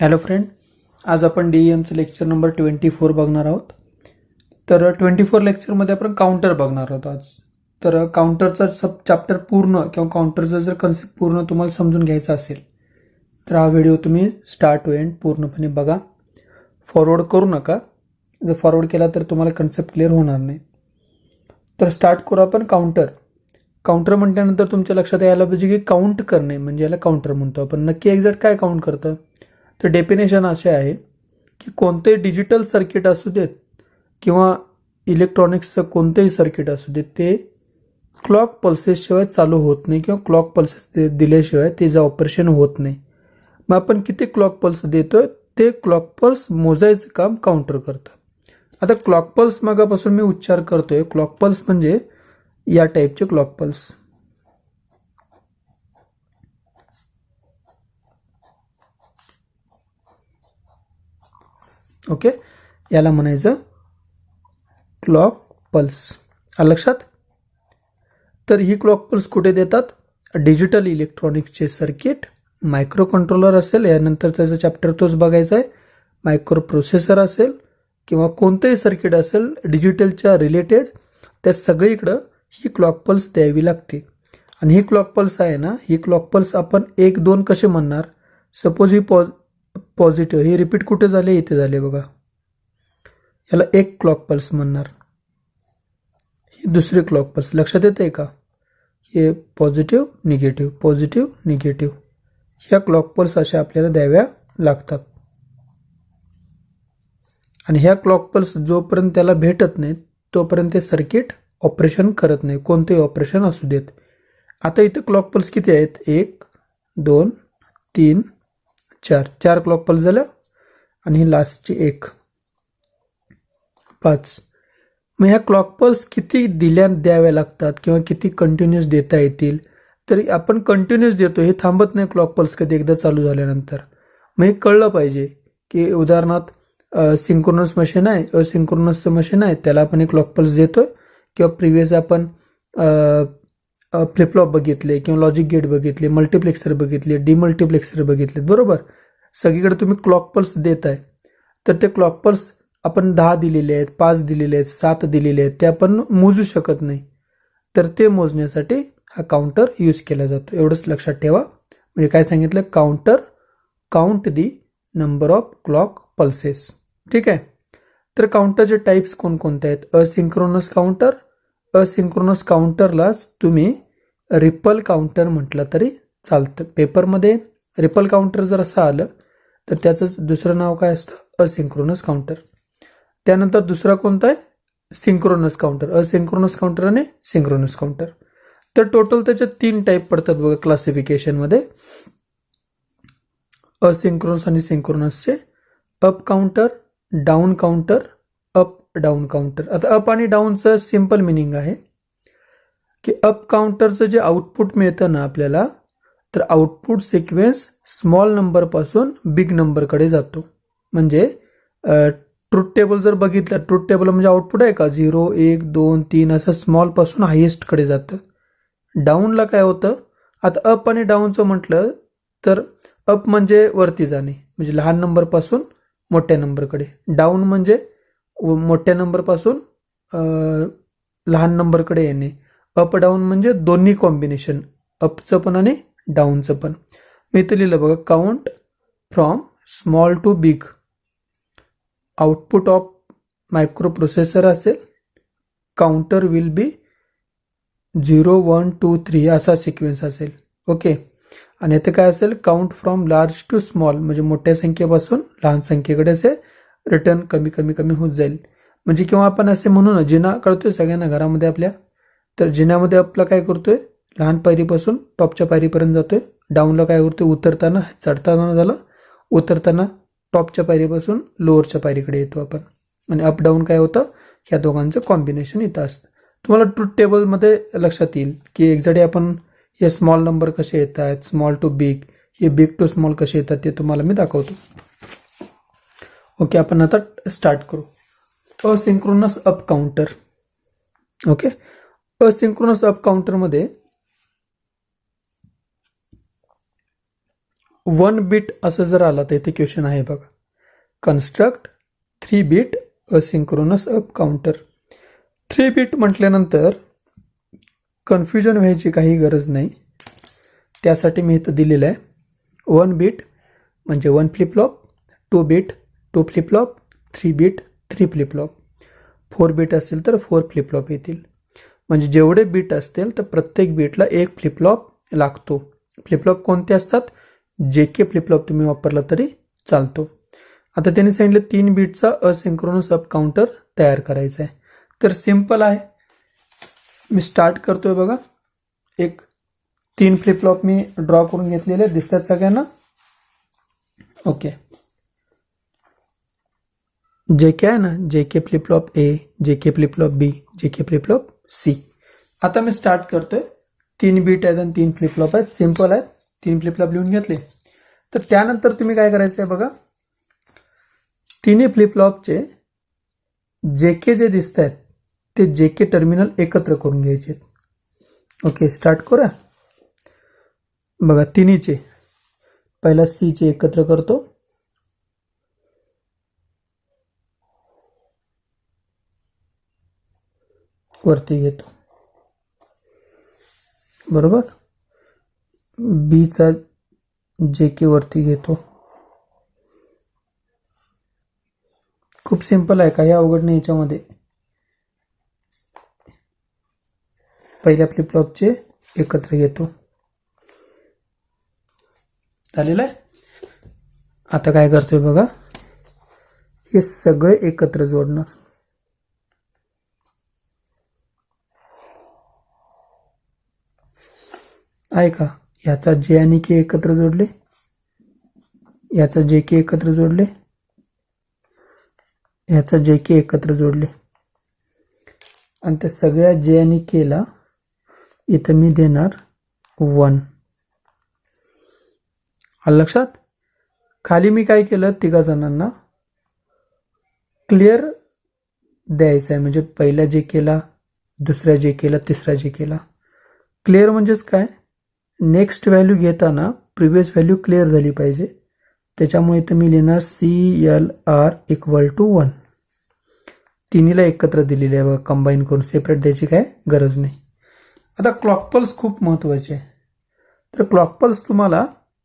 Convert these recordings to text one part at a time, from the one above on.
Hello friend, आज आपण DEMचं lecture number 24 बघणार आहोत. तर 24 लेक्चरमध्ये आपण काउंटर बघणार आहोत आज. तर काउंटरचा सब चॅप्टर पूर्ण किंवा काउंटरचा जर कन्सेप्ट पूर्ण तुम्हाला समजून घ्यायचा असेल तर हा व्हिडिओ तुम्ही स्टार्ट टू एंड पूर्णपणे बघा. फॉरवर्ड करू नका. जर फॉरवर्ड केला तर तुम्हाला कन्सेप्ट क्लिअर होणार नाही. तर स्टार्ट करू आपण काउंटर. काउंटर म्हटल्यानंतर तुमच्या लक्षात यायला पाहिजे की काउंट करणे म्हणजे याला काउंटर म्हणतो आपण. नक्की एक्झॅक्ट काय काउंट करतं? तर डेफिनेशन असे आहे की कोणते डिजिटल सर्किट असू देत किंवा इलेक्ट्रॉनिक्सचं कोणतेही सर्किट असू देत ते क्लॉक पल्सेसशिवाय चालू होत नाही किंवा क्लॉक पल्सेस दिल्याशिवाय त्याचं ऑपरेशन होत नाही. मग आपण किती क्लॉक पल्स देतोय ते क्लॉक पल्स मोजायचं काम काउंटर करतं. आता क्लॉक पल्स मागापासून मी उच्चार करतोय. क्लॉक पल्स म्हणजे या टाईपचे क्लॉक पल्स. ओके, याला म्हणायचं क्लॉक पल्स. लक्षात? तर ही क्लॉक पल्स कुठे देतात? डिजिटल इलेक्ट्रॉनिक्सचे सर्किट, मायक्रो कंट्रोलर असेल, यानंतर त्याचा चॅप्टर तोच बघायचा आहे, मायक्रो प्रोसेसर असेल किंवा कोणतेही सर्किट असेल डिजिटलच्या रिलेटेड, त्या सगळीकडं ही क्लॉक पल्स द्यावी लागते. आणि ही क्लॉक पल्स आहे ना, ही क्लॉक पल्स आपण 1 2 कसे म्हणणार? सपोज ही पॉझिटिव्ह, हे रिपीट कुठे झाले? इथे झाले बघा. याला एक क्लॉक पल्स म्हणणार. ही दुसरी क्लॉक पल्स. लक्षात येते का? हे पॉझिटिव्ह निगेटिव्ह, पॉझिटिव्ह निगेटिव्ह, ह्या क्लॉक पल्स अशा आपल्याला द्याव्या लागतात. आणि ह्या क्लॉक पल्स जोपर्यंत त्याला भेटत नाहीत तोपर्यंत ते सर्किट ऑपरेशन करत नाही, कोणतेही ऑपरेशन असू देत. आता इथे क्लॉक पल्स किती आहेत? 1 2 3 4, 4 क्लॉक पल्स झाल्या. आणि ही लास्टची 1 5. मग ह्या क्लॉक पल्स किती द्याव्या लागतात किंवा किती कंटिन्युअस देता येतील? तर आपण कंटिन्युअस देतो, हे थांबत नाही क्लॉक पल्स कधी एकदा चालू झाल्यानंतर. मग हे कळलं पाहिजे की उदाहरणार्थ सिंक्रोनस मशीन आहे, असिंक्रोनसचं मशीन आहे, त्याला आपण एक क्लॉक पल्स देतोय. किंवा प्रिव्हियस आपण फ्लिपफ्लॉप बघितले किंवा लॉजिक गेट बघितले, मल्टिप्लेक्सर बघितले, डिमल्टिप्लेक्सर बघितले, बरोबर? सगळीकडे तुम्ही क्लॉक पल्स देताय. तर ते क्लॉक पल्स आपण 10 दिलेले आहेत, 5 दिलेले आहेत, 7 दिलेले आहेत, ते आपण मोजू शकत नाही. तर ते मोजण्यासाठी हा काउंटर यूज केला जातो. एवढंच लक्षात ठेवा. म्हणजे काय सांगितलं? Counter count the number of clock pulses. ठीक आहे. तर काउंटरचे टाईप्स कोणकोणते आहेत? Asynchronous counter. असिंक्रोनस काउंटरलाच तुम्ही रिपल काउंटर म्हटलं तरी चालतं. पेपरमध्ये रिपल काउंटर जर असं आलं तर त्याचंच दुसरं नाव काय असतं? Asynchronous counter. त्यानंतर दुसरा कोणता आहे? Synchronous counter. असिंक्रोनस काउंटर आणि सिंक्रोनस काउंटर. तर टोटल त्याचे 3 टाईप पडतात बघा क्लासिफिकेशनमध्ये. असिंक्रोनस आणि सिंक्रोनसचे. Up counter, down counter, up down counter. आता अप आणि डाऊनचं सिंपल मिनिंग आहे की अप काउंटरचं जे आउटपुट मिळतं ना आपल्याला, तर आउटपुट सिक्वेन्स स्मॉल नंबरपासून बिग नंबरकडे जातो. म्हणजे ट्रूथ टेबल जर बघितलं, ट्रूथ टेबल म्हणजे आउटपुट आहे का? 0 1 2 3 असं स्मॉलपासून हायेस्टकडे जातं. डाऊनला काय होतं? आता अप आणि डाऊनचं म्हटलं तर अप म्हणजे वरती जाणे, म्हणजे लहान नंबरपासून मोठ्या नंबरकडे. डाऊन म्हणजे मोठ्या नंबरपासून लहान नंबरकडे येणे. अप डाऊन म्हणजे दोन्ही कॉम्बिनेशन, अपचं पण आणि डाऊनचं पण. मी इथं लिहिलं बघा, count from small to big. Output of microprocessor असेल, काउंटर विल बी 0 1 2 3 असा सिक्वेन्स असेल. ओके. आणि इथे काय असेल? Count from large to small, म्हणजे मोठ्या संख्येपासून लहान संख्येकडे असे रिटर्न कमी कमी कमी होत जाईल. म्हणजे किंवा आपण असे म्हणू ना, जिना कळतोय सगळ्यांना घरामध्ये आपल्या, तर जिन्यामध्ये आपला काय करतोय? लहान पायरीपासून टॉपच्या पायरीपर्यंत जातोय. डाऊनला काय करतोय? उतरताना, चढताना झालं, उतरताना टॉपच्या पायरीपासून लोअरच्या पायरीकडे येतो आपण. आणि अप डाऊन काय होतं? ह्या दोघांचं कॉम्बिनेशन इथं असतं. तुम्हाला ट्रूथ टेबलमध्ये लक्षात येईल की एक्झॅक्टली आपण हे स्मॉल नंबर कसे येत आहेत, स्मॉल टू बिग, हे बिग टू स्मॉल कसे येतात ते तुम्हाला मी दाखवतो. ओके, आपण आता स्टार्ट करू. Asynchronous up counter. Okay. Asynchronous up काउंटरमध्ये 1 बीट असं जर आलं तर इथे क्वेश्चन आहे बघा, construct 3 bit asynchronous up counter. 3 bit म्हटल्यानंतर कन्फ्युजन व्हायची काही गरज नाही, त्यासाठी मी इथं दिलेलं आहे. 1 बीट म्हणजे 1 flip flop, 2 bit 2 flip flop, 3 bit 3 flip flop, 4 bit असेल तर 4 फ्लिप फ्लॉप येतील. म्हणजे जेवढे बीट असतील तर प्रत्येक बीटला एक फ्लिप फ्लॉप लागतो. फ्लिप फ्लॉप कोणते असतात? जे के फ्लिप फ्लॉप तुम्ही वापरला तरी चालतो. आता त्यांनी सांगितलं 3 बीटचा असिंक्रोनस अप काउंटर तयार करायचा आहे. तर सिंपल आहे, मी स्टार्ट करतोय बघा. एक 3 फ्लिप फ्लॉप मी ड्रॉ करून घेतलेले दिसतात सगळ्यांना. ओके, जे के आहे ना, जे के फ्लिप फ्लॉप ए, जे के फ्लिप फ्लॉप बी, जे के फ्लिप फ्लॉप सी. आता मी स्टार्ट करतोय. 3 बीट आहेत आणि 3 फ्लिप फ्लॉप आहेत, सिंपल आहेत. 3 फ्लिप फ्लॉप लिहून घेतले. तर त्यानंतर तुम्ही काय करायचं आहे बघा, तिन्ही फ्लिप फ्लॉपचे जे के जे दिसत आहेत ते जे के टर्मिनल एकत्र करून घ्यायचे. ओके, स्टार्ट करूया. बघा तिन्हीचे, पहिला सी चे एकत्र करतो, वरती घेतो, बरोबर. बी चा जे के वरती घेतो. खूप सिंपल आहे, काही अवघड नाही याच्यामध्ये. पहिल्या फ्लिप फ्लॉपचे एकत्र घेतो, झालेलं आहे. आता काय करतोय बघा, हे सगळे एकत्र जोडणार. आहे का? याचा जे आणि के एकत्र जोडले, याचा जे के एकत्र जोडले, याचा जे के एकत्र जोडले, आणि त्या सगळ्या जे आणि के ला इथं मी देणार 1. आलं लक्षात? खाली मी काय केलं, तिघा जणांना क्लिअर द्यायचं आहे. म्हणजे पहिल्या जे केला, दुसऱ्या जे केला, तिसऱ्या जे केला. क्लिअर म्हणजेच काय, नेक्स्ट व्हॅल्यू घेताना प्रिव्हियस व्हॅल्यू क्लिअर झाली पाहिजे. त्याच्यामुळे इथं मी लिहिणार CLR = 1. तिन्हीला एकत्र दिलेले आहे बघा, कंबाईन करून, सेपरेट द्यायची काय गरज नाही. आता क्लॉक पल्स खूप महत्वाचे आहे. तर क्लॉक पल्स तुम्हाला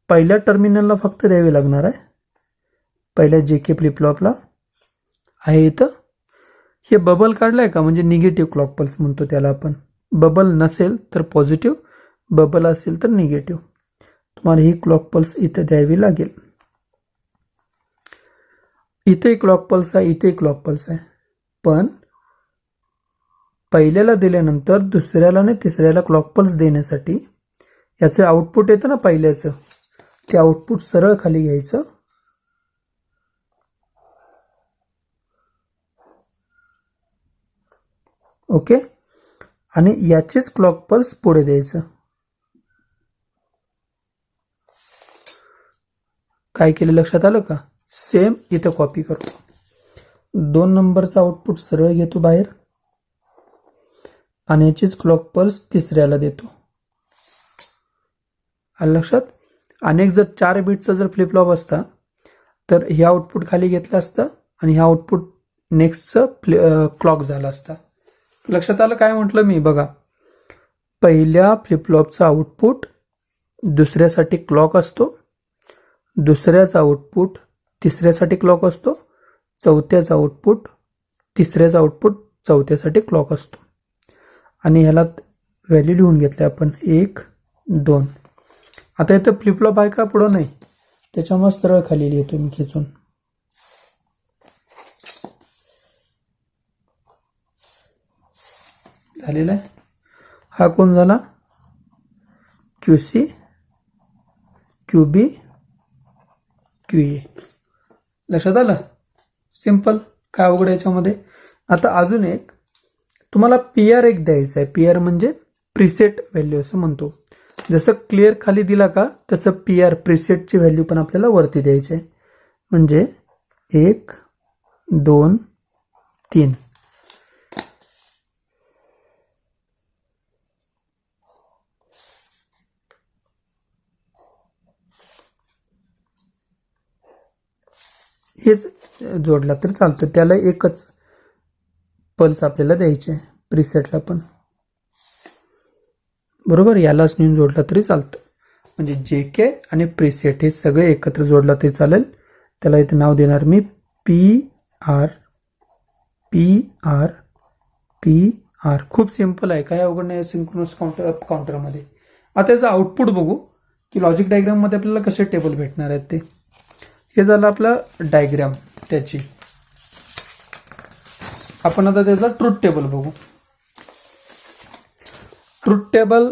पहिल्या टर्मिनलला फक्त द्यावे लागणार आहे. पहिल्या जे के फ्लिप फ्लॉपला आहे इथं. हे बबल काढलाय का, म्हणजे निगेटिव्ह क्लॉक पल्स म्हणतो त्याला आपण. बबल नसेल तर पॉझिटिव्ह, बबल असेल तर निगेटिव्ह. तुम्हाला ही क्लॉक पल्स इथं द्यावी लागेल. इथे क्लॉक पल्स आहे, इथे क्लॉक पल्स आहे, पण पहिल्याला दिल्यानंतर दुसऱ्याला आणि तिसऱ्याला क्लॉक पल्स देण्यासाठी याचे आउटपुट येतं ना पहिल्याचं, ते आउटपुट सरळ खाली घ्यायचं. ओके, आणि याचेच क्लॉक पल्स पुढे द्यायचं. काय केलं लक्षात आलं का? सेम इथं कॉपी करतो. 2 नंबरचा आउटपुट सरळ घेतो बाहेर, आणि याचीच क्लॉक पल्स तिसऱ्याला देतो. आलं लक्षात? अनेक जर 4 बीटचा जर फ्लिप फ्लॉप असता तर हे आउटपुट खाली घेतलं असतं आणि हे आउटपुट नेक्स्टचं क्लॉक झालं असतं. लक्षात आलं काय म्हटलं मी? बघा, पहिल्या फ्लिप फ्लॉपचा आउटपुट दुसऱ्यासाठी क्लॉक असतो, दुसऱ्याचा आउटपुट तिसऱ्यासाठी क्लॉक असतो, चौथ्याचा आउटपुट तिसऱ्याचा आउटपुट चौथ्यासाठी क्लॉक असतो. आणि ह्याला व्हॅल्यू लिहून घेतल्या आपण 1, 2. आता इथं फ्लिप फ्लॉप आहे का, पुढं नाही, त्याच्यामुळे सरळ खाली लिहितो मी खेचून. झालेला आहे. हा कोण झाला? QC, QB, QA. लक्षात आलं? सिंपल, काय अवघड याच्यामध्ये. आता अजून एक तुम्हाला PR एक द्यायचं आहे. PR म्हणजे प्रीसेट व्हॅल्यू असं म्हणतो. जसं क्लिअर खाली दिला का, तसं PR प्रीसेटची व्हॅल्यू पण आपल्याला वरती द्यायची आहे. म्हणजे 1, 2, 3. हेच जोडला तर चालतं, त्याला एकच पल्स आपल्याला द्यायची आहे प्रीसेटला पण, बरोबर. यालाच नेऊन जोडला तरी चालतं, म्हणजे जे के आणि प्रीसेट हे सगळे एकत्र जोडला तरी चालेल. त्याला इथे नाव देणार मी PR PR PR. खूप सिंपल आहे, काय अवघड नाही सिंक्रोनस काउंटर अप काउंटरमध्ये. आता याचं आउटपुट बघू की लॉजिक डायग्राममध्ये आपल्याला कसे टेबल भेटणार आहेत ते. हे झालं आपलं डायग्राम त्याची. आपण आता त्याचा ट्रूथ टेबल बघू. ट्रूथ टेबल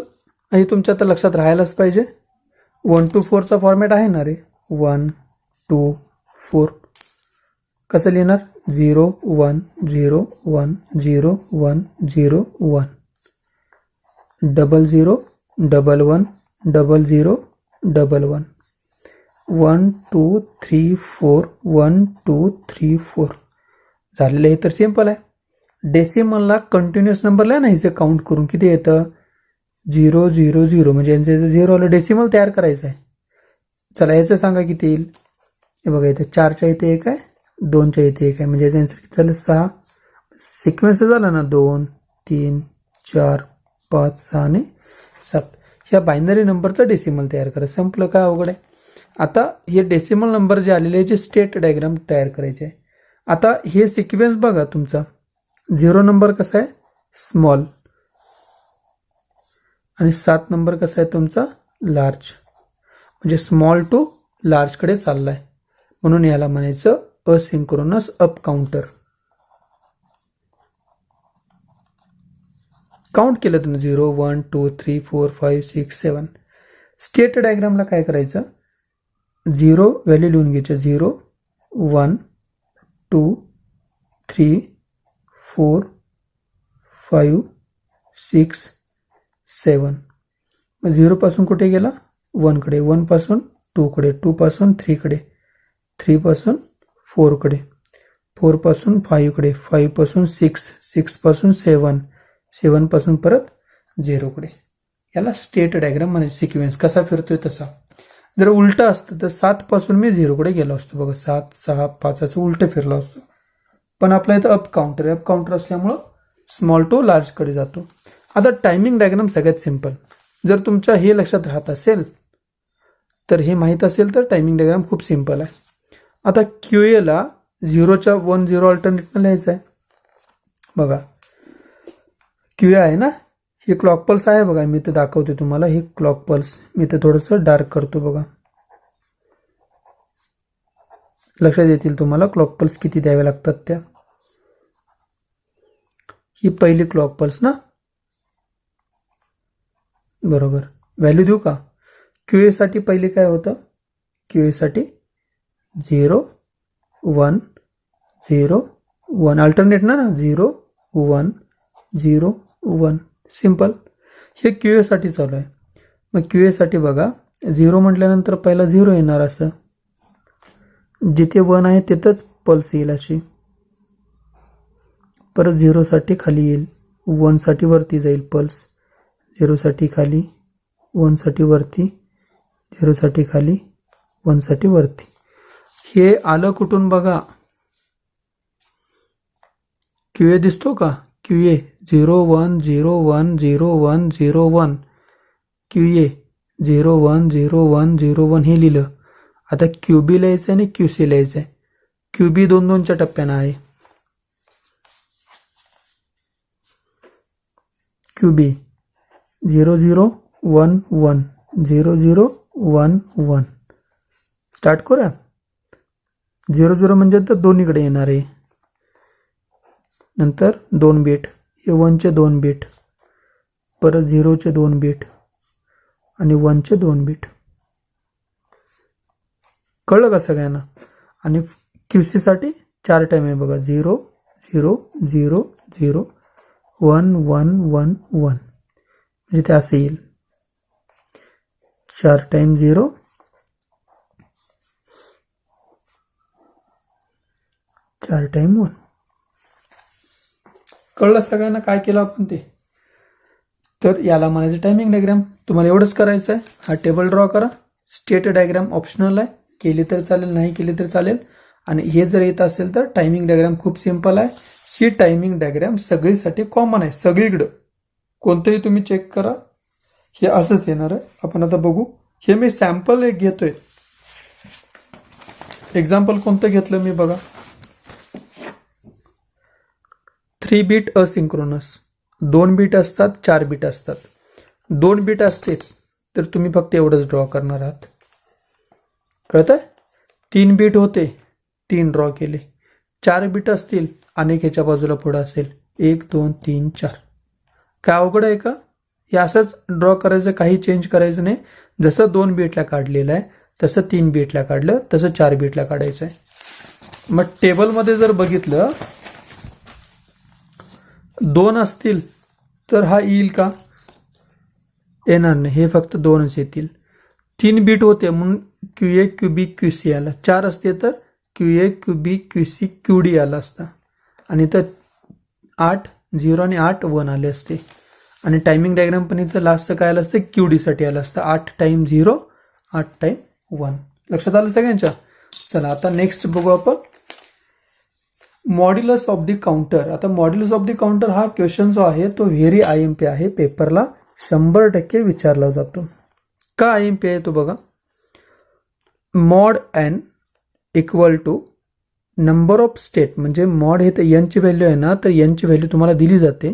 हे तुमच्या आता लक्षात राहायलाच पाहिजे. 1 to 4चा फॉर्मॅट आहे ना रे. 1 2 4. कसं लिहिणार? 0 1 0 1 0 1 0 1. 00 11 00 11. 1 2 3 4 1 2 3 4. झालेलं हे तर सिंपल आहे. डेसिमलला कंटिन्युअस नंबरला ना हिचे काउंट करून किती येतं? 0 0 0, म्हणजे यांचं 0 आलं, डेसिमल तयार करायचं आहे. चला याचं सांगा किती येईल. हे बघा इथे 4च्या इथे 1 आहे, 2च्या इथे 1 आहे, म्हणजे याचं आन्सर किती झालं? 6. सिक्वेन्स झाला ना 2 3 4 5 6 आणि 7. ह्या बायनरी नंबरचा डेसिमल तयार करा. संपलं, काय अवघड आहे. आता हे डेसिमल नंबर जे आलेले याचे स्टेट डायग्राम तयार करायचे आहे. आता हे सिक्वेन्स बघा तुमचा. 0 नंबर कसा आहे? स्मॉल. आणि 7 नंबर कसा आहे तुमचा? लार्ज. म्हणजे स्मॉल टू लार्ज कडे चाललाय, म्हणून याला म्हणायचं असिंक्रोनस अप काउंटर. काउंट केलं तुम्ही 0 1 2 3 4 5 6 7. स्टेट डायग्रामला काय करायचं? 0 व्हॅल्यू लिहून घ्यायचं. 0 1 2 3 4 5 6 7. मग 0 पासून कुठे गेला? 1 कडे. 1 पासून 2 कडे. 2 पासून 3 कडे. 3 पासून 4 कडे. 4 पासून 5 कडे. 5 पासून 6. 6 पासून 7. 7 पासून परत 0 कडे. याला स्टेट डायग्राम म्हणायचं. सिक्वेन्स कसा फिरतोय तसा. जर उलटा असतं तर 7 पासून मी 0 कडे गेलो असतो. बघा 7 6 5 असं उलट फिरलो असतो. पण आपला इथं अप काउंटर असल्यामुळं स्मॉल टू लार्ज कडे जातो. आता टायमिंग डायग्राम सगळ्यात सिंपल. जर तुमच्या हे लक्षात राहत असेल तर, हे माहीत असेल तर टायमिंग डायग्राम खूप सिंपल आहे. आता QA ला 0च्या 1 0 अल्टरनेटनं लिहायचं आहे. बघा QA आहे ना, हे क्लॉक पल्स आहे बघा. मी ते दाखवते तुम्हाला. हे क्लॉक पल्स मी ते थोडंसं डार्क करतो बघा. लक्षात येतील तुम्हाला क्लॉक पल्स किती द्यावे लागतात त्या. ही पहिली क्लॉक पल्स ना, बरोबर. व्हॅल्यू देऊ का? QA साठी पहिले काय होतं? QA साठी 0 1 0 1 अल्टरनेट ना 0 1 0 1. सिंपल. हे QA साठी चालू आहे. मग QA साठी बघा 0 म्हटल्यानंतर पहिला 0 येणार, असं जिथे 1 आहे तिथंच पल्स येईल अशी. परत 0 साठी खाली येईल. 1 साठी वरती जाईल पल्स. 0 साठी खाली. 1 साठी वरती. 0 साठी खाली. 1 साठी वरती. हे आलं कुठून बघा? QA दिसतो का? QA 0 1 0 1 0 1 0 1. QA 0 1 0 1 0 1 हे लिहिलं. आता QB लिहायचं आणि QC लिहायचं आहे. QB 2-2च्या टप्प्यानं आहे. QB 0 0 1 1 0 0 1 1. स्टार्ट करूया. 0 0 म्हणजे तर दोन्हीकडे येणार आहे. नंतर 2 बीट. हे 1चे 2 बीट. परत 0चे 2 बीट आणि 1चे 2 बीट. कळलं का सगळ्यांना? आणि QC साठी 4 टाइम आहे बघा. 0 0 0 0 1 1 1 1. म्हणजे ते असं येईल. 4 टाइम 0 4 टाइम 1. कळलं सगळ्यांना काय केलं आपण ते? तर याला म्हणायचं टायमिंग डायग्राम. तुम्हाला एवढंच करायचं आहे. हा टेबल ड्रॉ करा. स्टेट डायग्राम ऑप्शनल आहे. केली तर चालेल, नाही केली तर चालेल. आणि हे जर येत असेल तर टायमिंग डायग्राम खूप सिंपल आहे. ही टायमिंग डायग्राम सगळीसाठी कॉमन आहे, सगळीकडं कोणतंही तुम्ही चेक करा हे असंच येणार आहे. आपण आता बघू. हे मी सॅम्पल एक घेतोय. एक्झाम्पल कोणतं घेतलं मी बघा. 3 बीट असिंक्रोनस. 2 बीट असतात, 4 बीट असतात. 2 बीट असतेच तर तुम्ही फक्त एवढंच ड्रॉ करणार आहात. कळतंय? 3 बीट होते, 3 ड्रॉ केले. 4 बीट असतील, अनेक ह्याच्या बाजूला पुढे असेल, 1 2 3 4. काय अवघड आहे का? हे असंच ड्रॉ करायचं, काही चेंज करायचं नाही. जसं 2 बीटला काढलेलं आहे तसं 3 बीटला काढलं, तसं 4 बीटला काढायचं आहे. मग टेबलमध्ये जर बघितलं 2 असतील तर हा येईल का? येणार नाही. हे फक्त 2च येतील. 3 बीट होते म्हणून QA QB QC आला. 4 असते तर QA QB QC QD आला असता. आणि तर 8 0 आणि 8 1 आले असते. आणि टायमिंग डायग्राम पण इथं लास्टचं काय आलं असतं, QD साठी आलं असतं. 8 टाइम 0 8 टाइम 1. लक्षात आलं सगळ्यांच्या? चला आता नेक्स्ट बघू आपण. Modulus of the counter. आता मॉड्युलस ऑफ द काउंटर हा क्वेश्चन जो आहे तो व्हेरी IMP आहे. पेपरला 100% विचारला जातो. का IMP आहे तो बघा. Mod n equal to number of state. म्हणजे मॉड हे तर n ची व्हॅल्यू आहे ना, तर n ची व्हॅल्यू तुम्हाला दिली जाते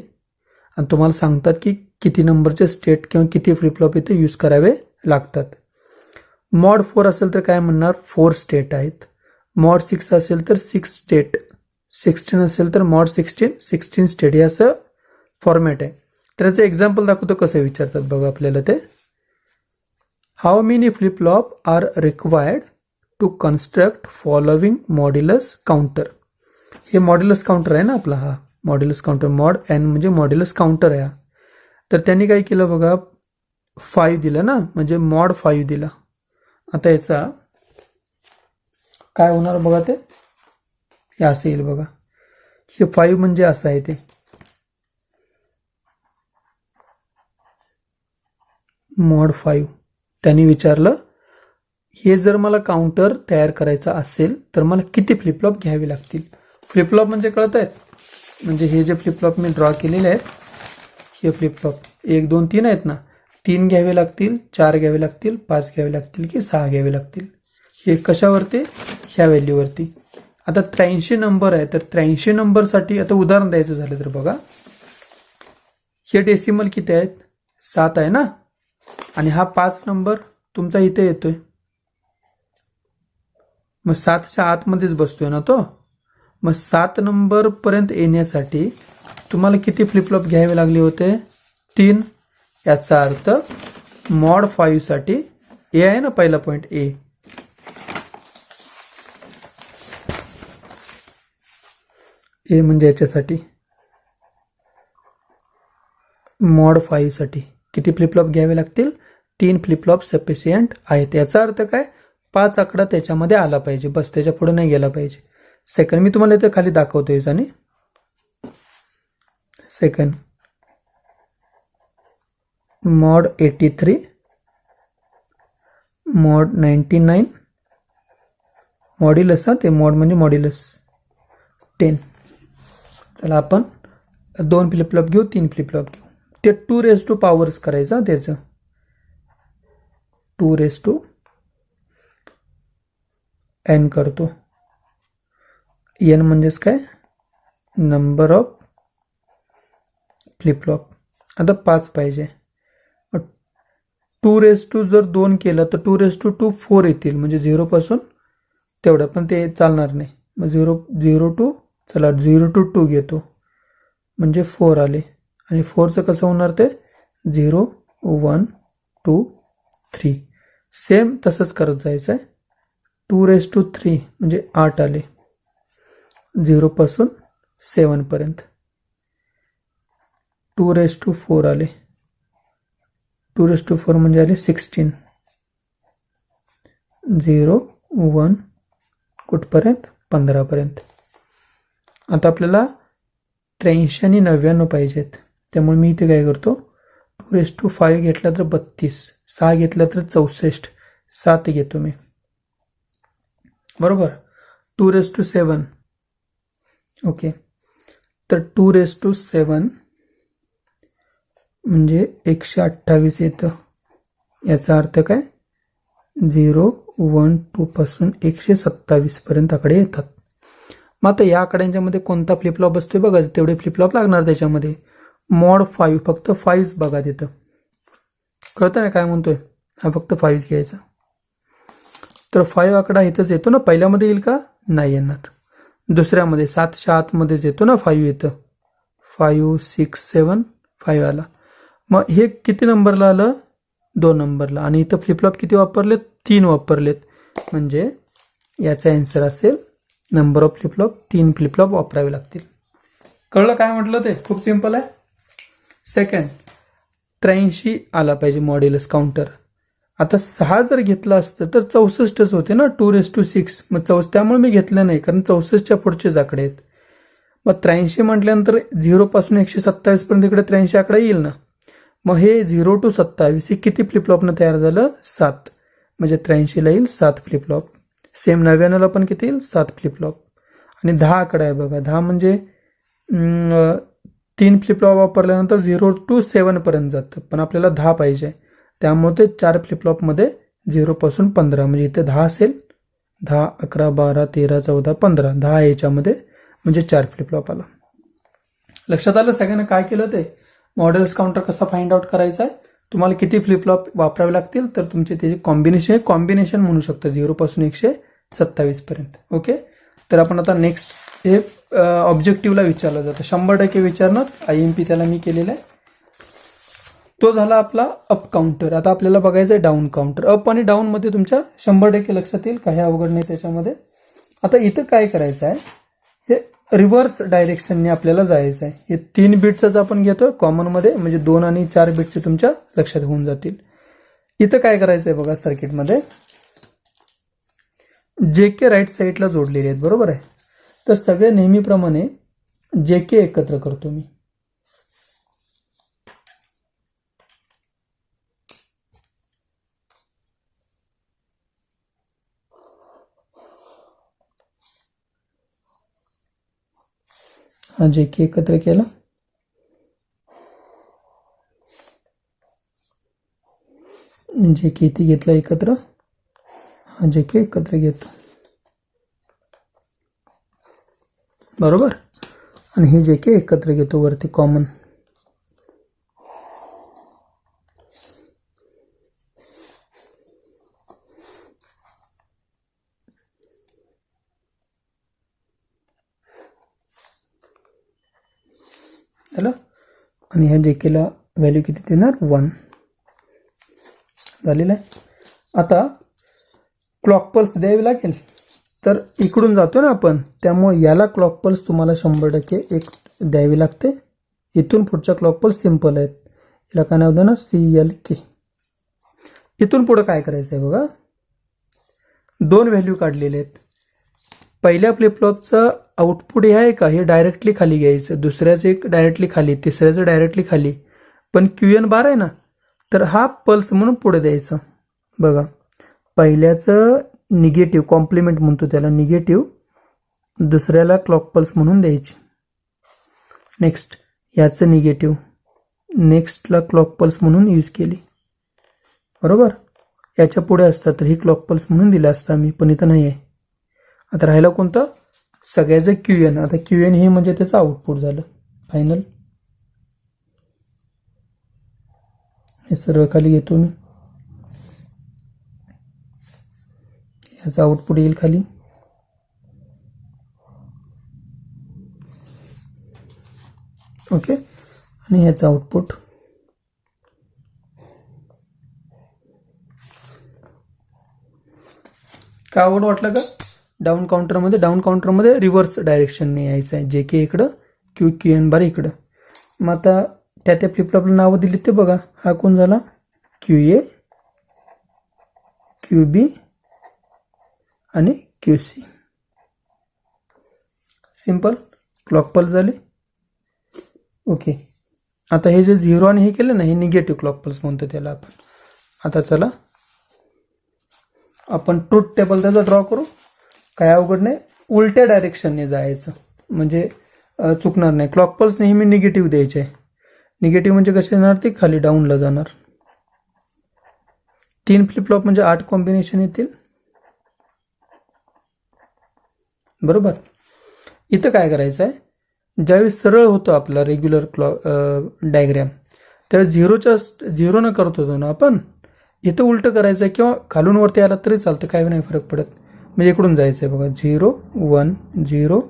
आणि तुम्हाला सांगतात की किती नंबरचे स्टेट किंवा किती फ्लिपफ्लॉप इथे यूज करावे लागतात. मॉड 4 असेल तर काय म्हणणार, 4 स्टेट आहेत. मॉड 6 असेल तर 6 स्टेट. 16 असेल तर मॉड 16 स्टेट. हे असं फॉर्मॅट आहे. तर याचं एक्झाम्पल दाखवतो कसं विचारतात बघा आपल्याला ते. How many flip flop are required to construct following modulus counter. हे मॉड्युलस काउंटर आहे ना आपला, हा मॉड्युलस काउंटर. मॉड n म्हणजे मॉड्युलस काउंटर आहे. तर त्यांनी काय केलं बघा, 5 दिलं ना, म्हणजे मॉड 5 दिला. आता याचा काय होणार बघा, ते हे असं येईल बघा. हे 5 म्हणजे असं आहे ते. मॉड 5. त्यांनी विचारलं हे जर मला काउंटर तयार करायचा असेल तर मला किती फ्लिपफ्लॉप घ्यावे लागतील. फ्लिपफ्लॉप म्हणजे कळत आहेत, म्हणजे हे जे फ्लिपफ्लॉप मी ड्रॉ केलेले आहेत, हे फ्लिपफ्लॉप 1 2 3 आहेत ना, 3 घ्यावे लागतील, 4 घ्यावे लागतील, 5 घ्यावे लागतील की 6 घ्यावे लागतील. हे कशावरती, ह्या व्हॅल्यूवरती. आता 83 नंबर आहे, तर 83 नंबरसाठी आता उदाहरण द्यायचं झालं तर बघा, हे डेसिमल किती आहेत, 7 आहे ना, आणि हा 5 नंबर तुमचा इथे येतोय, मग 7च्या आतमध्येच बसतोय ना तो. मग 7 नंबर पर्यंत येण्यासाठी तुम्हाला किती फ्लिपफ्लॉप घ्यावे लागले होते, 3. याचा अर्थ मॉड 5 साठी ए आहे ना पहिला पॉइंट, ए म्हणजे याच्यासाठी मॉड 5 साठी किती फ्लिपफ्लॉप घ्यावे लागतील, 3 फ्लिपफ्लॉप सफिशियंट आहेत. याचा अर्थ काय, 5 आकडा त्याच्यामध्ये आला पाहिजे, बस, त्याच्या पुढे नाही गेला पाहिजे. सेकंड मी तुम्हाला इथे खाली दाखवतोय आणि सेकंड मॉड 83, मॉड 99, मॉड्युलस, हा ते मॉड म्हणजे मॉड्युलस 10. चला आपण 2 फ्लिपफ्लॉप घेऊ, 3 फ्लिपफ्लॉप घेऊ. ते 2 रेज टू पॉवर्स करायचं त्याचं, 2 रेज टू n करतो. n म्हणजेच काय, नंबर ऑफ फ्लिपफ्लॉप. आता 5 पाहिजे. 2 रेज टू जर 2 केलं तर 2 रेज टू 2 4 येतील, म्हणजे 0 पासून तेवढं, पण ते चालणार नाही. मग 0 टू, चला 0 टू 2 घेतो, म्हणजे 4 आले. आणि 4चं कसं होणार, ते 0 1 2 3. सेम तसंच करत जायचं आहे. 2 रेज टू 3 म्हणजे 8 आले, 0 पासून 7 पर्यंत. 2 रेज टू 4 आले, 2 रेज टू 4 म्हणजे आले 16. 0 1 कुठपर्यंत, 15 पर्यंत. आता आपल्याला 83 आणि 99 पाहिजेत, त्यामुळे मी इथे काय करतो, 2 रेज टू 5 घेतला तर 32, 6 घेतला तर 64, 7 घेतो मी, बरोबर. 2�7. ओके, तर 2�7 म्हणजे 128 येतं. याचा अर्थ काय? 0, 1, 2 पासून 127 पर्यंत आकडे येतात. मग आता या आकड्यांच्या मध्ये कोणता फ्लिपफ्लॉप असतोय बघा, तेवढे फ्लिपफ्लॉप लागणार त्याच्यामध्ये. मॉड 5 फक्त 5 बघा तिथं. कळतं ना काय म्हणतोय? हा फक्त 5 घ्यायचा. तर 5 आकडा इथंच येतो ना, पहिल्यामध्ये येईल का? नाही येणार. दुसऱ्यामध्ये 7च्या आतमध्येच येतो ना, 5 येतं. 5, 6, 7, 5 आला. मग हे किती नंबरला आलं? 2 नंबरला. आणि इथं फ्लिपफ्लॉप किती वापरलेत? 3 वापरलेत. म्हणजे याचा आन्सर असेल नंबर ऑफ फ्लिपफ्लॉप, 3 फ्लिपफ्लॉप वापरावे लागतील. कळलं काय म्हटलं ते? खूप सिंपल आहे. सेकंड, 83 आला पाहिजे मॉड्युलस काउंटर. आता 6 जर घेतलं असतं तर 64च होते ना, 2:6. मग त्यामुळे मी घेतलं नाही, कारण 64च्या पुढचेच आकडे आहेत. मग 83 म्हटल्यानंतर 0 पासून 127 पर्यंत इकडे 83 आकडा येईल ना. मग हे 0 to 27 हे किती फ्लिपफ्लॉपनं तयार झालं? 7. म्हणजे 83ला येईल 7 फ्लिपफ्लॉप. सेम 99ला पण किती येईल? 7 फ्लिपफ्लॉप. आणि 10 आकडा आहे बघा. 10 म्हणजे 3 फ्लिपफ्लॉप वापरल्यानंतर 0 to 7 पर्यंत जातं, पण आपल्याला 10 पाहिजे. त्यामुळे ते 4 फ्लिपफ्लॉपमध्ये 0 पासून 15, म्हणजे इथे 10 असेल. 10, 11, 12, 13, 14, 15. 10 याच्यामध्ये म्हणजे 4 फ्लिपफ्लॉप आला. लक्षात आलं सगळ्यांना काय केलं ते? मॉड्युलस काउंटर कसा फाइंड आउट करायचा आहे, तुम्हाला किती फ्लिपफ्लॉप वापरावे लागतील, तर तुमचे त्याचे कॉम्बिनेशन म्हणू शकता 0 पासून 127 पर्यंत. ओके, तर आपण आता नेक्स्ट हे ऑब्जेक्टिव्हला विचारलं जातं, 100% विचारणार. IMP त्याला मी केलेला आहे. तो झाला आपला अप काउंटर. आता आपल्याला बघायचं आहे डाऊन काउंटर. अप आणि डाऊन मध्ये तुमच्या 100% लक्षात येईल, काही अवघड नाही त्याच्यामध्ये. आता इथं काय करायचं आहे, हे रिव्हर्स डायरेक्शनने आपल्याला जायचं आहे. हे 3 बिट्सच आपण घेतो कॉमन मध्ये, म्हणजे 2 आणि 4 बिटचे तुमच्या लक्षात होऊन जातील. इथं काय करायचं आहे बघा, सर्किटमध्ये JK राईट साईडला जोडलेले आहेत, बरोबर आहे. तर सगळे नेहमीप्रमाणे JK एकत्र करतो मी. हा JK एकत्र केला. JK इथे घेतला एकत्र. हा JK एकत्र घेतो, बरोबर. आणि हे JK एकत्र घेतो वरती कॉमन. झालं. आणि ह्या JKला व्हॅल्यू किती देणार? 1 झालेलं आहे. आता क्लॉक पल्स द्यावी लागेल, तर इकडून जातो ना आपण, त्यामुळे याला क्लॉक पल्स तुम्हाला 100% एक द्यावी लागते. इथून पुढच्या क्लॉक पल्स सिंपल आहेत. याला काय नाव देणार? CLK. इथून पुढे काय करायचं आहे बघा, 2 व्हॅल्यू काढलेले आहेत. पहिल्या फ्लिपफ्लॉपचं आउटपुट हे आहे का, हे डायरेक्टली खाली घ्यायचं. दुसऱ्याचं एक डायरेक्टली खाली, तिसऱ्याचं डायरेक्टली खाली. पण QN बार आहे ना, तर हा पल्स म्हणून पुढे द्यायचा. बघा, पहिल्याचं निगेटिव्ह, कॉम्प्लिमेंट म्हणतो त्याला, निगेटिव्ह. दुसऱ्याला क्लॉक पल्स म्हणून द्यायची. नेक्स्ट याचं निगेटिव्ह, नेक्स्टला क्लॉक पल्स म्हणून यूज केली, बरोबर. याच्या पुढे असतात तर ही क्लॉक पल्स म्हणून दिला असता मी, पण इथं नाही आहे. आता राहिला कोणतं? सगळ्याचं QN. आता QN हे म्हणजे त्याचं आउटपुट झालं फायनल. हे सर्व खाली घेतो मी, याचं आउटपुट येईल खाली. ओके, आणि ह्याचं आउटपुट. काय आवड वाटलं का? डाऊन काउंटरमध्ये रिव्हर्स डायरेक्शनने यायचं आहे. JK इकडं, QN बार इकडं. मग आता त्या फ्लिपफ्लॉपला नावं दिली ते बघा. हा कोण झाला? QA, QB आणि QC. सिंपल क्लॉक पल्स झाले. ओके, आता हे जे 0 आणि हे केलं ना, हे निगेटिव्ह क्लॉक पल्स म्हणतो त्याला आपण. आता चला आपण ट्रूथ टेबल त्याचा ड्रॉ करू. काय अवघड नाही, उलट्या डायरेक्शनने जायचं, म्हणजे चुकणार नाही. क्लॉक पल्स नेहमी निगेटिव्ह द्यायचे. निगेटिव्ह म्हणजे कसे येणार, ते खाली डाऊनला जाणार. 3 फ्लिप फ्लॉप म्हणजे 8 कॉम्बिनेशन येतील, बरोबर. इथं काय करायचं आहे, ज्यावेळेस सरळ होतो आपला रेग्युलर क्लॉक डायग्रॅम, त्यावेळेस झिरो न करत होतो ना आपण, इथं उलटं करायचं आहे किंवा खालून वरती आला तरी चालतं, काय नाही फरक पडत. म्हणजे इकडून जायचं आहे बघा, 0 1 0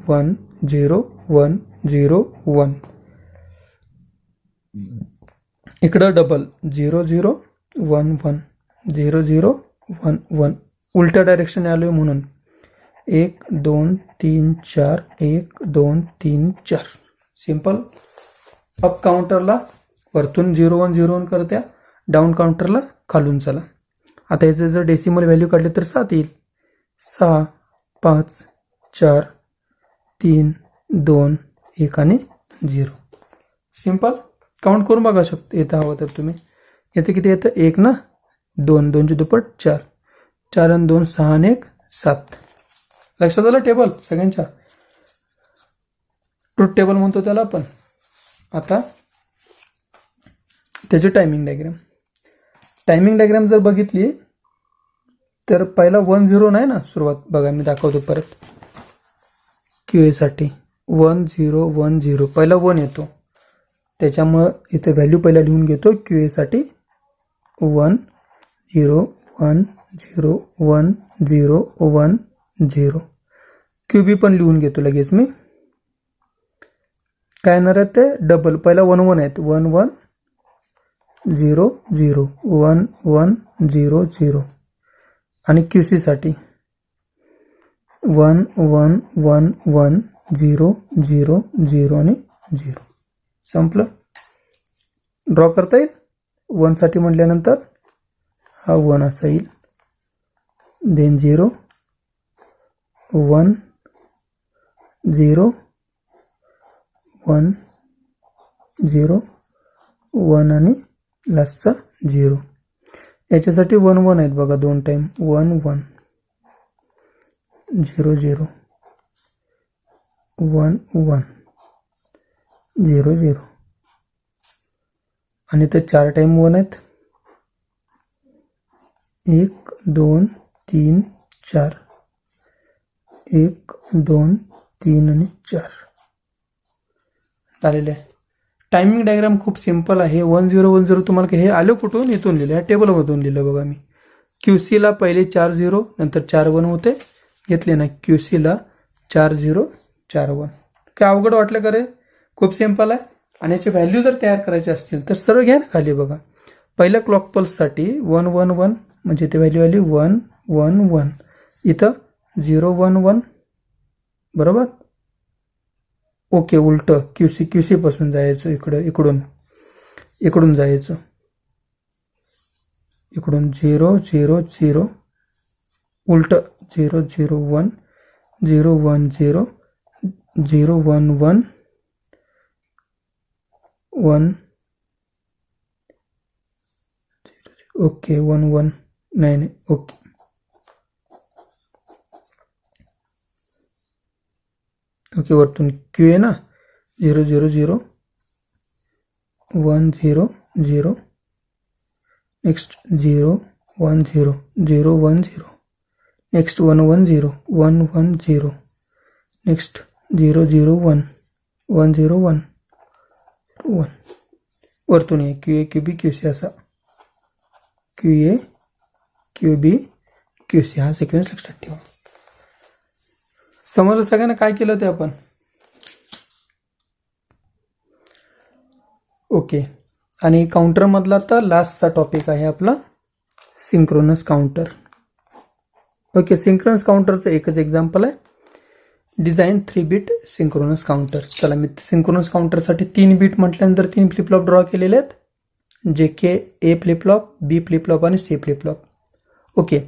1 0 1 0 1. इकडं डबल 0 0 1 1 0 0 1 1. उलट्या डायरेक्शनने आलोय म्हणून 1 2 3 4 1 2 3 4. सिंपल. अप काउंटरला वरतून 0 1 0 1 करत्या, डाऊन काउंटरला खालून चला. आता याचे जर डेसिमल व्हॅल्यू काढले तर 7 येईल. 6 5 4 3 2 1 आणि 0. सिंपल. काउंट करून बघा शकतो येतं हवं तर तुम्ही. येते किती येतं, 1 ना 2 2 ची दुप्पट 4 4 आणि 2 6 आणि 1 7. लक्षात आलं टेबल सगळ्यांच्या. ट्रूथ टेबल म्हणतो त्याला आपण. आता त्याची टायमिंग डायग्राम. टायमिंग डायग्राम जर बघितली तर पहिला 1 0 नाही ना सुरुवात, बघा मी दाखवतो परत. QA साठी 1 0 1 0, पहिला 1 येतो, त्याच्यामुळं इथे व्हॅल्यू पहिला लिहून घेतो. QA साठी 1 0 1 0 1 0 1 0. QB पण लिहून घेतो लगेच मी. काय येणार आहे ते डबल, पहिला 1 1 आहेत, 1 1 0 0 1 1 0 0. आणि QC साठी 1 1 1 1 0 0 0 आणि 0. संपलं. ड्रॉ करता येईल. 1 साठी म्हटल्यानंतर हा 1 असा येईल, देन 0 1 0 1 0 1 आणि लास्टचा 0. याच्यासाठी 1 1 आहेत बघा, 2 टाइम 1 1 0 0 1 1 0 0. आणि ते 4 टाइम 1 आहेत, 1 2 3 4 1 2 3 आणि 4 झालेले आहे. टायमिंग डायग्राम खूप सिंपल आहे. 1 0 1 0 तुम्हाला हे आलं कुठून, इथून लिहिलं, या टेबलमधून लिहिलं बघा मी. QC ला पहिले 4 0 नंतर 4 1 होते, घेतले ना. QC ला 4 0 4 1. काय अवघड वाटलं का रे, खूप सिंपल आहे. आणि याचे व्हॅल्यू जर तयार करायचे असतील तर सरळ घ्या ना खाली बघा. पहिल्या क्लॉक पल्ससाठी 1 1 1 म्हणजे ते व्हॅल्यू आली 1 1 1. इथं 0 1 1, बरोबर. ओके, उलट QC पासून जायचं इकडं, इकडून जायचं, इकडून 0 0 0 उलट 0 0 1 0 1 0 0 1 1 1. ओके 1 1 नाही ओके. ओके, वरतून QA ना 0 0 0 1 0 0. नेक्स्ट 0 1 0 0 1 0. नेक्स्ट 1 1 0 1 1 0. नेक्स्ट 0 0 1 1 0 1 1. वरतून आहे QA QB QC असा. QA QB QC हा सिक्वेन्स लक्षात ठेवा. समजलं सगळ्यांना काय केलं ते आपण. ओके. आणि काउंटर मधला तर लास्टचा टॉपिक आहे आपला सिंक्रोनस काउंटर. ओके, सिंक्रोनस काउंटरचं एकच एक्झाम्पल आहे, डिझाईन 3 बीट सिंक्रोनस काउंटर. चला मी सिंक्रोनस काउंटरसाठी 3 बीट म्हटल्यानंतर 3 फ्लिप फ्लॉप ड्रॉ केलेले आहेत, JK A flip flop, B flip flop आणि C फ्लिप फ्लॉप. ओके,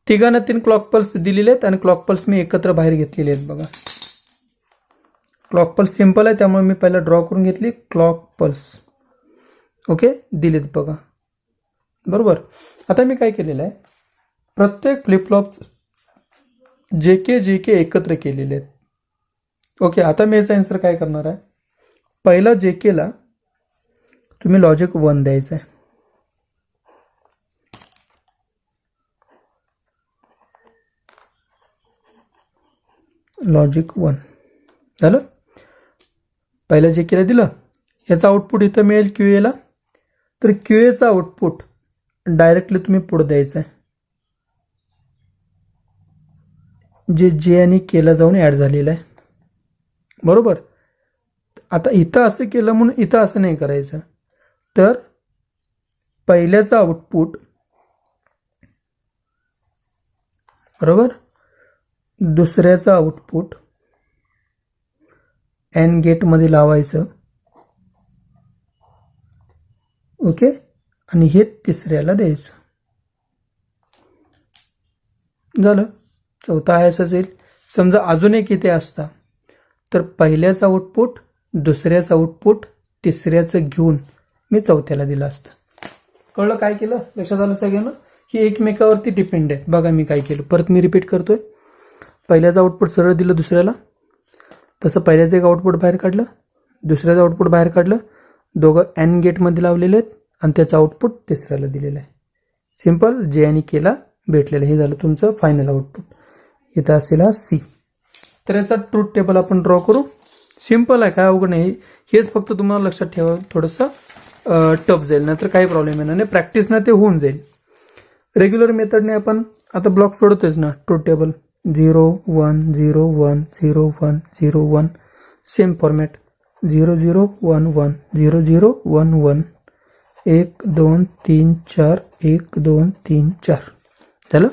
तिघांना 3 क्लॉक पल्स दिलेले आहेत आणि क्लॉक पल्स मी एकत्र बाहेर घेतलेले आहेत बघा. क्लॉक पल्स सिंपल आहे त्यामुळे मी पहिला ड्रॉ करून घेतली क्लॉक पल्स. ओके, दिलेत बघा, बरोबर. आता मी काय केलेलं आहे, प्रत्येक फ्लिप फ्लॉप जे के एकत्र केलेले आहेत. ओके, आता मी याचा आन्सर काय करणार आहे, पहिला जे केला तुम्ही लॉजिक 1 द्यायचं आहे. लॉजिक 1 झालं. पहिला जे केला दिलं, याचा आउटपुट इथं मिळेल क्यू एला. तर क्यू एचा आउटपुट डायरेक्टली तुम्ही पुढे द्यायचं आहे, जे जे आणि केला जाऊन ॲड झालेलं आहे. बरोबर. आता इथं असं केलं म्हणून इथं असं नाही करायचं. तर पहिल्याचा आउटपुट बरोबर, दुसऱ्याचा आउटपुट अँड गेटमध्ये लावायचं. ओके, आणि हे तिसऱ्याला द्यायचं. झालं. चौथा आहे असंच येईल. समजा अजून एक इथे असता, तर पहिल्याचं आउटपुट दुसऱ्याचं आउटपुट तिसऱ्याचं घेऊन मी चौथ्याला दिलं असतं. कळलं काय केलं? लक्षात आलं सगळ्यांना? ही एकमेकावरती डिपेंड आहे. बघा मी काय केलं, परत मी रिपीट करतोय. पहिल्याचं आउटपुट सरळ दिलं दुसऱ्याला, तसं पहिल्याचं एक आउटपुट बाहेर काढलं, दुसऱ्याचं आउटपुट बाहेर काढलं, दोघं अँड गेटमध्ये लावलेले आहेत आणि त्याचं आउटपुट तिसऱ्याला दिलेलं आहे. सिंपल, जे आणि केला भेटलेलं. हे झालं तुमचं फायनल आउटपुट. इथं असेल हा सी. तर याचा ट्रूथ टेबल आपण ड्रॉ करू. सिंपल आहे, काय अवघड नाही. हेच फक्त तुम्हाला लक्षात ठेवा, थोडंसं टफ जाईल, नंतर काही प्रॉब्लेम येणार नाही. प्रॅक्टिसनं ते होऊन जाईल. रेग्युलर मेथडने आपण आता ब्लॉक सोडतोच ना. Truth table 0 1 0 1 0 1 0 1, same format 0 0 1 1 0 0 1 1 1 2 3 4 1 2 3 4. झालं.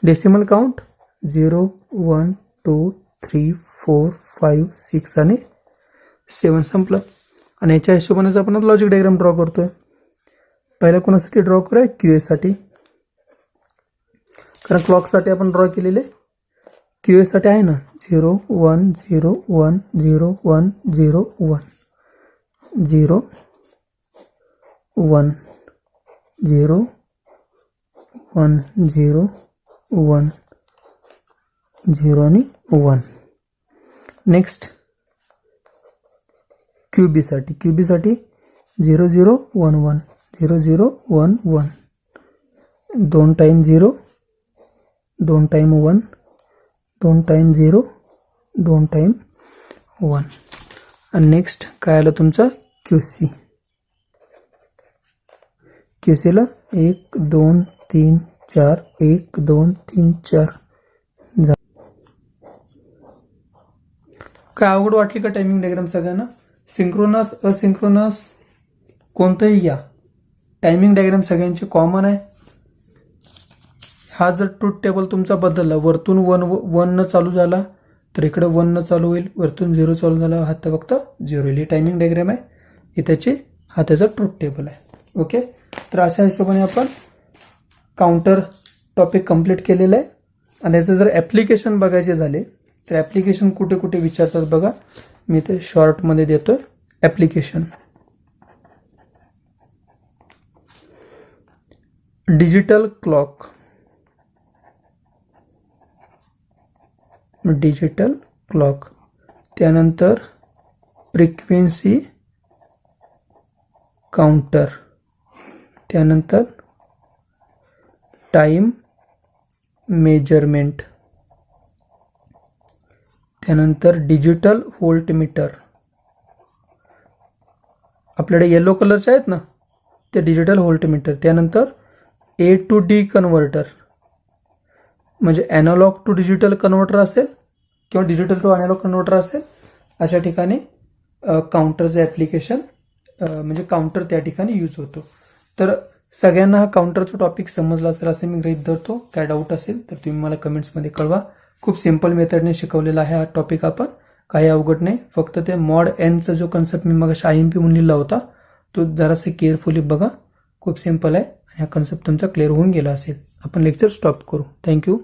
डेसिमल काउंट 0 1 2 3 4 5 6 आणि 7 संपलं. आणि याच्या हिशोबानेच आपण लॉजिक डायग्राम ड्रॉ करतोय. पहिला कोणासाठी ड्रॉ करूया? क्यू एसाठी. कारण क्लॉकसाठी आपण ड्रॉ केलेले. क्यू एसाठी आहे ना 0 1 0 1 0 1 0 1 0 1 0 1 0 1 0 आणि 1. नेक्स्ट क्यूबीसाठी. क्यूबीसाठी 0 0 1 1 0 0 1 1, 2 टाइम 0 2 टाइम 1 2 टाइम 0 2 टाइम 1. आणि नेक्स्ट काय आलं तुमचं? क्यूसी. क्यूसीला 1 2 3 4 1 2 3 4. काय अवघड वाटली का टायमिंग डायग्राम सगळ्यांना? सिंक्रोनस असिंक्रोनस कोणतंही घ्या, टायमिंग डायग्राम सगळ्यांची कॉमन आहे. हा जर ट्रूथ टेबल तुमचा बदलला, वरतून 1 न चालू झाला तर इकडे 1 न चालू होईल, वरतून 0 चालू झाला हा तर फक्त 0 होईल. ही टायमिंग डायग्राम आहे, ही हा त्याचा ट्रूथ टेबल आहे. ओके, तर अशा हिशोबाने आपण काउंटर टॉपिक कंप्लीट केलेलं आहे. आणि याचं जर ॲप्लिकेशन बघायचे झाले तर ॲप्लिकेशन कुठे कुठे विचारतात बघा, मी ते शॉर्टमध्ये देतोय. Application digital clock, digital clock, त्यानंतर फ्रिक्वेन्सी काउंटर, त्यानंतर टाइम मेजरमेंट, त्यानंतर डिजिटल व्होल्टमीटर. आपल्याकडे येलो कलरचे आहेत ना ते डिजिटल व्होल्टमीटर. त्यानंतर ए टू डी कन्व्हर्टर, म्हणजे ॲनालॉग टू डिजिटल कन्व्हर्टर असेल किंवा डिजिटल टू ॲनालॉग कन्व्हर्टर असेल, अशा ठिकाणी काउंटरचं ॲप्लिकेशन म्हणजे काउंटर त्या ठिकाणी यूज होतो. तर सगळ्यांना हा काउंटरचा टॉपिक समजला असेल असं मी गृहीत धरतो. काय डाऊट असेल तर तुम्ही मला कमेंट्समध्ये कळवा. खूप सिंपल मेथडने शिकवलेला आहे हा टॉपिक आपण, काही अवघड नाही. फक्त ते मॉड एनचा जो कन्सेप्ट मी मग IMP म्हणून लिहिला होता तो जरासे केअरफुली बघा. खूप सिंपल आहे आणि हा कन्सेप्ट तुमचा क्लिअर होऊन गेला असेल. आपण लेक्चर स्टॉप करू. थँक्यू.